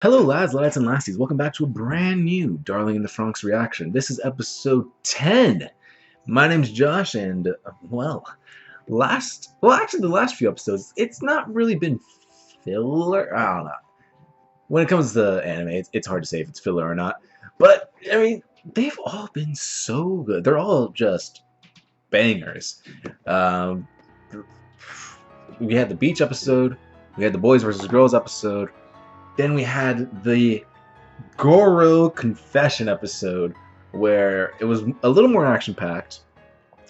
Hello lads and lassies, welcome back to a brand new Darling in the Franxx reaction. This is episode 10. My name's Josh and, actually the last few episodes, it's not really been filler. I don't know. When it comes to anime, it's hard to say if it's filler or not. But, I mean, they've all been so good. They're all just bangers. We had the beach episode, we had the boys versus girls episode, then we had the Goro confession episode where it was a little more action-packed.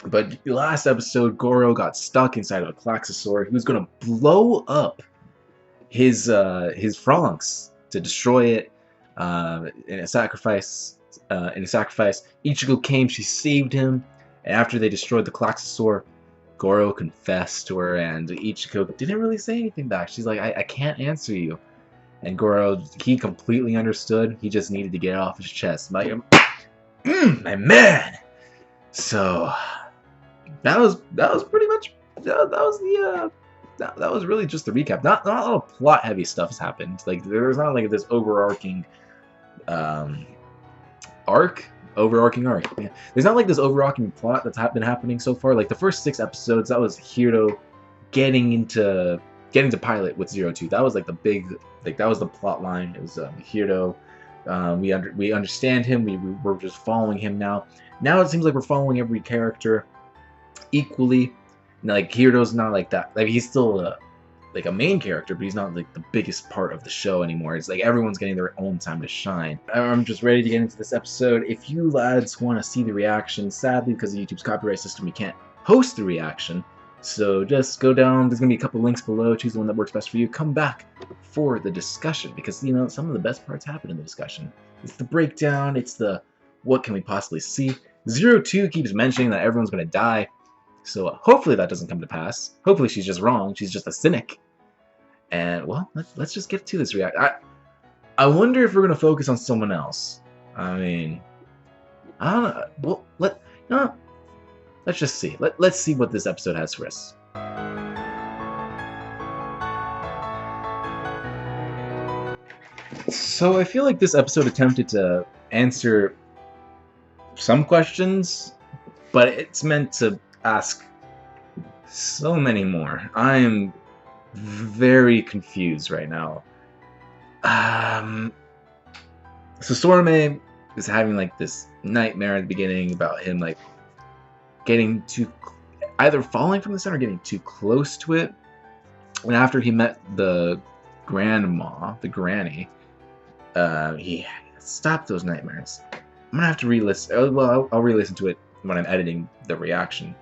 But last episode, Goro got stuck inside of a Klaxosaur. He was going to blow up his Franxx to destroy it in a sacrifice. Ichigo came, she saved him, and after they destroyed the Klaxosaur, Goro confessed to her, and Ichigo didn't really say anything back. She's like, I can't answer you. And Goro, he completely understood. He just needed to get it off his chest. My man. So that was pretty much that was really just the recap. Not a lot of plot heavy stuff has happened. Like there's not like this overarching overarching arc. Yeah. There's not like this overarching plot that's been happening so far. Like the first 6 episodes, that was Hiro getting to pilot with 02. That was like the big, like that was the plot line. It was Hiro. We understand him. We're just following him now. Now it seems like we're following every character equally. Like Hiro's not like that. Like he's still like a main character, but he's not like the biggest part of the show anymore. It's like everyone's getting their own time to shine. I'm just ready to get into this episode. If you lads want to see the reaction, sadly because of YouTube's copyright system, we can't host the reaction. So just go down, there's going to be a couple links below, choose the one that works best for you, come back for the discussion, because, you know, some of the best parts happen in the discussion. It's the breakdown, it's the what can we possibly see. 02 keeps mentioning that everyone's going to die, so hopefully that doesn't come to pass. Hopefully she's just wrong, she's just a cynic. And, well, let's just get to this reaction. I wonder if we're going to focus on someone else. I mean, I don't know, well, let's just see. Let's see what this episode has for us. So I feel like this episode attempted to answer some questions, but it's meant to ask so many more. I am very confused right now. So Zorome is having like this nightmare at the beginning about him like getting either falling from the sun or getting too close to it. And after he met the grandma, the granny, he stopped those nightmares. I'm gonna have to re-listen. Well, I'll re-listen to it when I'm editing the reaction.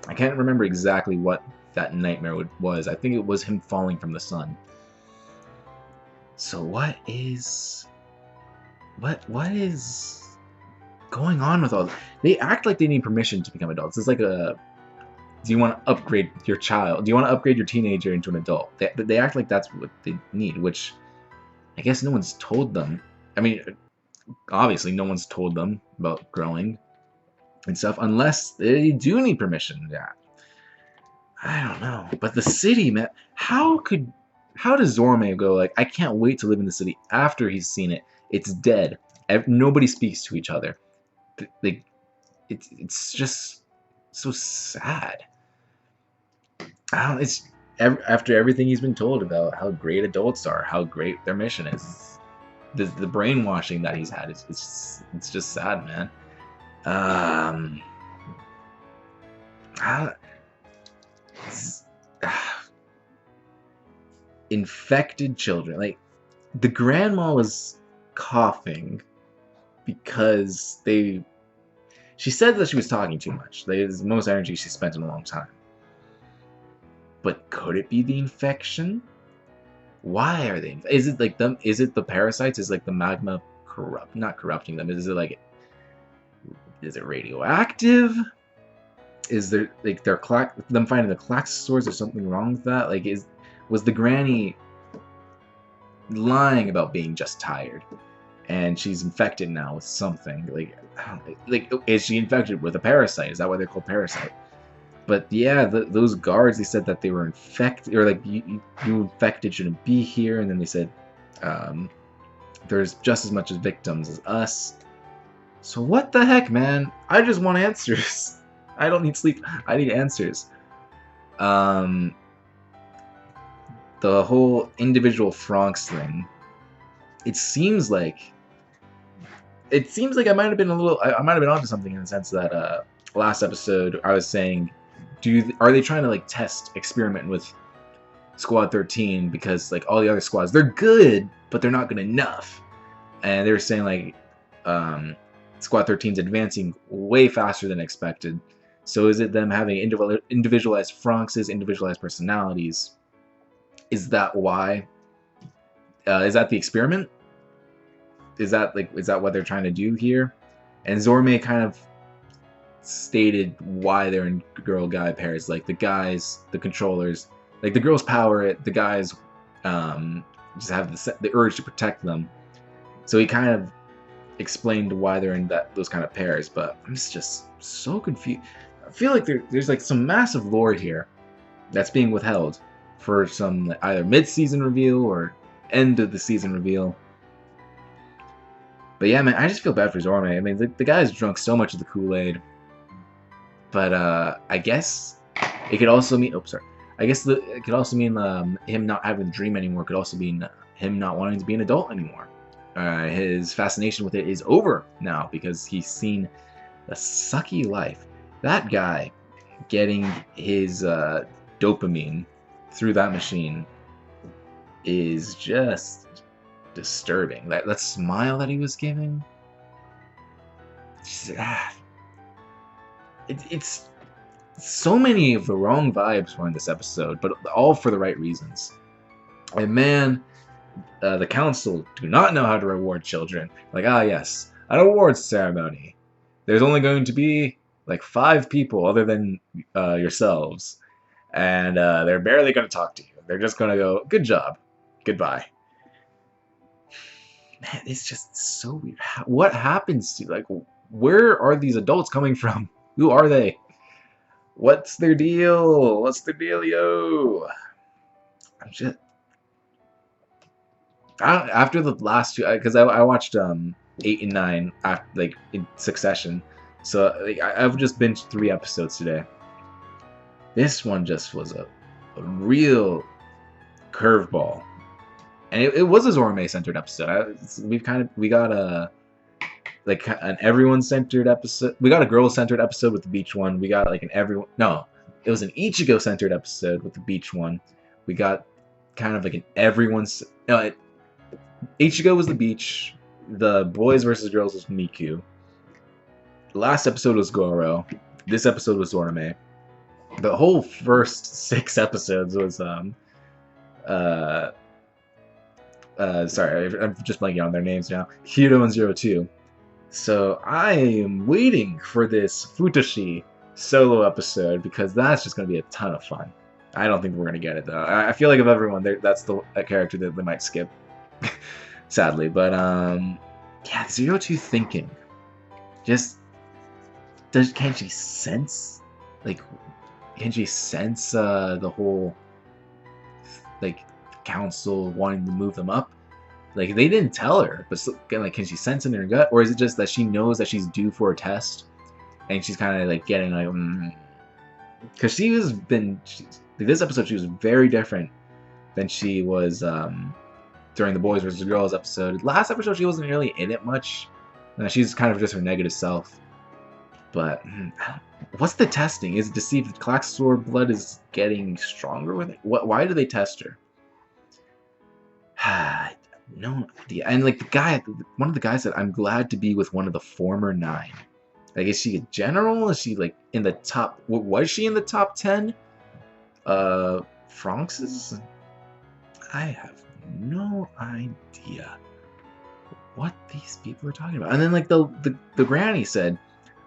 I can't remember exactly what that nightmare was. I think it was him falling from the sun. So what is going on with all this? They act like they need permission to become adults. It's like a, do you want to upgrade your child? Do you want to upgrade your teenager into an adult? They act like that's what they need, which I guess no one's told them. I mean, obviously no one's told them about growing and stuff, unless they do need permission. Yeah, I don't know. But the city, man, how does Zorome go like, I can't wait to live in the city after he's seen it? It's dead. Nobody speaks to each other. Like, it's just so sad. It's after everything he's been told about how great adults are, how great their mission is, the brainwashing that he's had. It's just sad, man. Infected children. Like the grandma was coughing because she said that she was talking too much. It was the most energy she spent in a long time. But could it be the infection? Why are they? Is it like them? Is it the parasites? Is like the magma not corrupting them? Is it radioactive? Is there like them finding the Klaxosaurs or something wrong with that? Like was the granny lying about being just tired? And she's infected now with something. Like, is she infected with a parasite? Is that why they're called parasite? But yeah, those guards, they said that they were infected, or like you infected shouldn't be here. And then they said there's just as much as victims as us. So what the heck, man? I just want answers. I don't need sleep. I need answers. The whole individual Franxx thing. It seems like I might have been I might have been onto something in the sense that last episode I was saying, are they trying to like experiment with Squad 13 because like all the other squads, they're good, but they're not good enough. And they were saying like Squad 13's advancing way faster than expected. So is it them having individualized Franxxes, individualized personalities? Is that why? Is that the experiment? Is that what they're trying to do here? And Zorome kind of stated why they're in girl-guy pairs. Like the guys, the controllers, like the girls power it, the guys just have the urge to protect them. So he kind of explained why they're in those kind of pairs. But I'm just so confused. I feel like there's like some massive lore here that's being withheld for some either mid-season reveal or end of the season reveal. But yeah, man, I just feel bad for Zorome. I mean, the guy's drunk so much of the Kool-Aid. But I guess it could also mean... Oh, sorry. I guess it could also mean him not having a dream anymore. It could also mean him not wanting to be an adult anymore. His fascination with it is over now because he's seen a sucky life. That guy getting his dopamine through that machine is just disturbing. That smile that he was giving, it's so many of the wrong vibes were in this episode, but all for the right reasons. And man, the council do not know how to reward children. Like, yes, an awards ceremony. There's only going to be like 5 people other than yourselves, and they're barely going to talk to you. They're just going to go, good job, goodbye. Man, it's just so weird. What happens to, like, where are these adults coming from? Who are they? What's their deal? What's their dealio? I'm just... after the last 2, because I watched 8 and 9 after, like, in succession. So like, I've just binged 3 episodes today. This one just was a real curveball. And it was a Zorome-centered episode. We got a like an everyone-centered episode. We got a girl-centered episode with the beach one. We got like an everyone. No, it was an Ichigo-centered episode with the beach one. We got kind of like an everyone's. No, Ichigo was the beach. The boys versus girls was Miku. The last episode was Goro. This episode was Zorome. The whole first 6 episodes was sorry, I'm just blanking on their names now. Hiro and 02. So I am waiting for this Futoshi solo episode because that's just going to be a ton of fun. I don't think we're going to get it though. I feel like of everyone, that's a character that they might skip, sadly. But yeah, 02 thinking. Can she sense? Like, can she sense the whole like council wanting to move them up? Like, they didn't tell her, but still, like, can she sense in her gut, or is it just that she knows that she's due for a test, and she's kind of like getting like, because this episode she was very different than she was during the boys versus girls episode. Last episode she wasn't really in it much. She's kind of just her negative self. But what's the testing? Is it to see if the Klaxor blood is getting stronger with it? Why do they test her? No idea. And like one of the guys said, I'm glad to be with one of the former 9. Like, is she a general? Is she like in the top? Was she in the top 10? Franxx's? I have no idea what these people are talking about. And then like the granny said,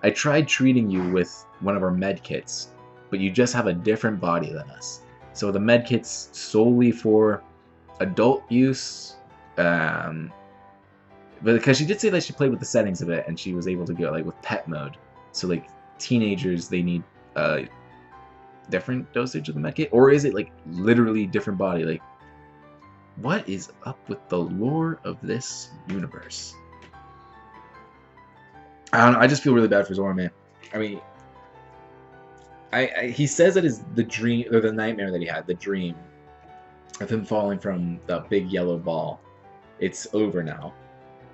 I tried treating you with one of our med kits, but you just have a different body than us. So the med kit's solely for adult use. But because she did say that she played with the settings of it and she was able to go like with pet mode. So like teenagers, they need different dosage of the med kit, or is it like literally different body? Like What is up with the lore of this universe? I don't know. I just feel really bad for Zorome. I mean, he says that is the dream or the nightmare that he had, the dream of him falling from the big yellow ball. It's over now.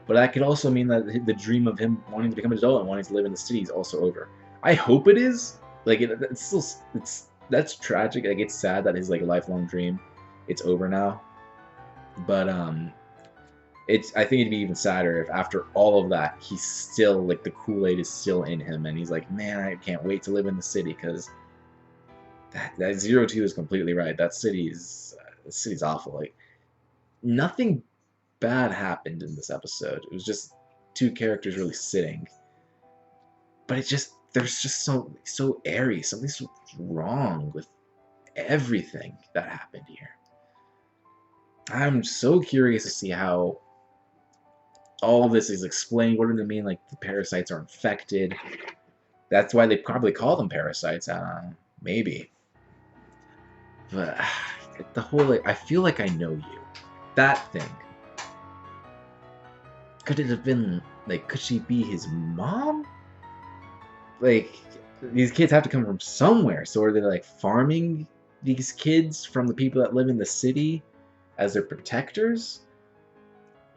But that could also mean that the dream of him wanting to become an adult and wanting to live in the city is also over. I hope it is. Like that's tragic. Like it's sad that his like lifelong dream, it's over now. But I think it'd be even sadder if after all of that, he's still like the Kool-Aid is still in him, and he's like, man, I can't wait to live in the city because that 02 is completely right. That city's awful. Like nothing bad happened in this episode. It was just two characters really sitting. But there's just so airy. Something's so wrong with everything that happened here. I'm so curious to see how all this is explained. What do they mean? Like the parasites are infected. That's why they probably call them parasites. Maybe. But the whole like, I feel like I know you. That thing. Could it have been like? Could she be his mom? Like these kids have to come from somewhere. So are they like farming these kids from the people that live in the city as their protectors?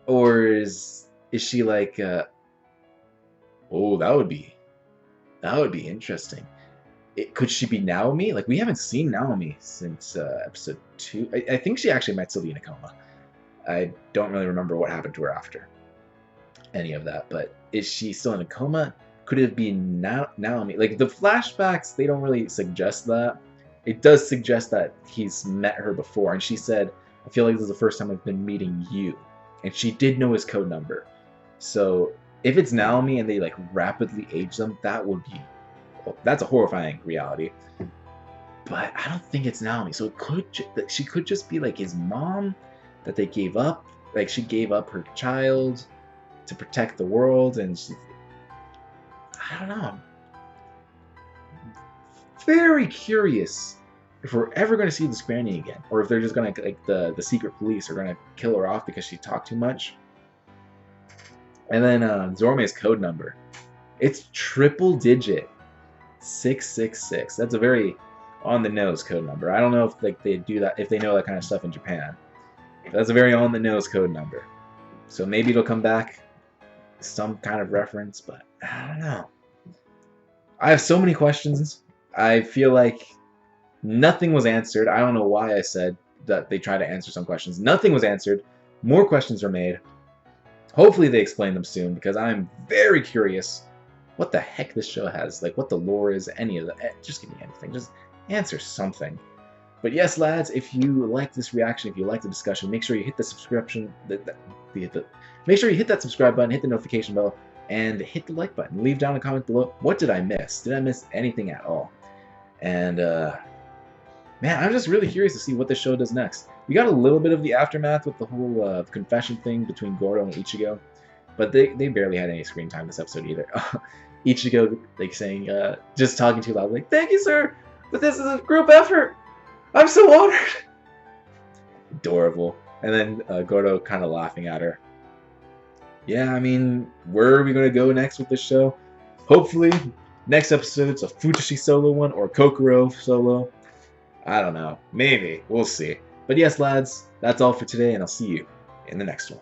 Or is she like oh, that would be interesting. Could she be Naomi? Like we haven't seen Naomi since episode 2. I think she actually might still be in a coma. I don't really remember what happened to her after any of that, but is she still in a coma? Could it be Naomi? Like the flashbacks, they don't really suggest that. It does suggest that he's met her before, and she said, I feel like this is the first time I've been meeting you. And she did know his code number. So if it's Naomi and they like rapidly age them, that would be, well, that's a horrifying reality. But I don't think it's Naomi. So she could just be like his mom that they gave up. Like she gave up her child to protect the world, and I don't know. Very curious if we're ever going to see this granny again, or if they're just going to, like, the secret police are going to kill her off because she talked too much. And then Zorome's code number. It's triple digit 666. That's a very on the nose code number. I don't know if like they do that, if they know that kind of stuff in Japan. But that's a very on the nose code number. So maybe it'll come back, some kind of reference, but I don't know. I have so many questions. I feel like nothing was answered. I don't know why I said that they try to answer some questions. Nothing was answered. More questions are made. Hopefully they explain them soon, because I'm very curious what the heck this show has. Like, what the lore is, any of that. Just give me anything. Just answer something. But yes, lads, if you like this reaction, if you like the discussion, make sure you hit the subscription. Make sure you hit that subscribe button, hit the notification bell, and hit the like button. Leave down a comment below. What did I miss? Did I miss anything at all? And, man, I'm just really curious to see what this show does next. We got a little bit of the aftermath with the whole confession thing between Goro and Ichigo, but they barely had any screen time this episode either. Ichigo, like, saying, just talking too loud, like, thank you, sir, but this is a group effort. I'm so honored. Adorable. And then Goro kind of laughing at her. Yeah, I mean, where are we going to go next with this show? Hopefully, next episode's a Futoshi solo one or Kokoro solo. I don't know. Maybe. We'll see. But yes, lads, that's all for today, and I'll see you in the next one.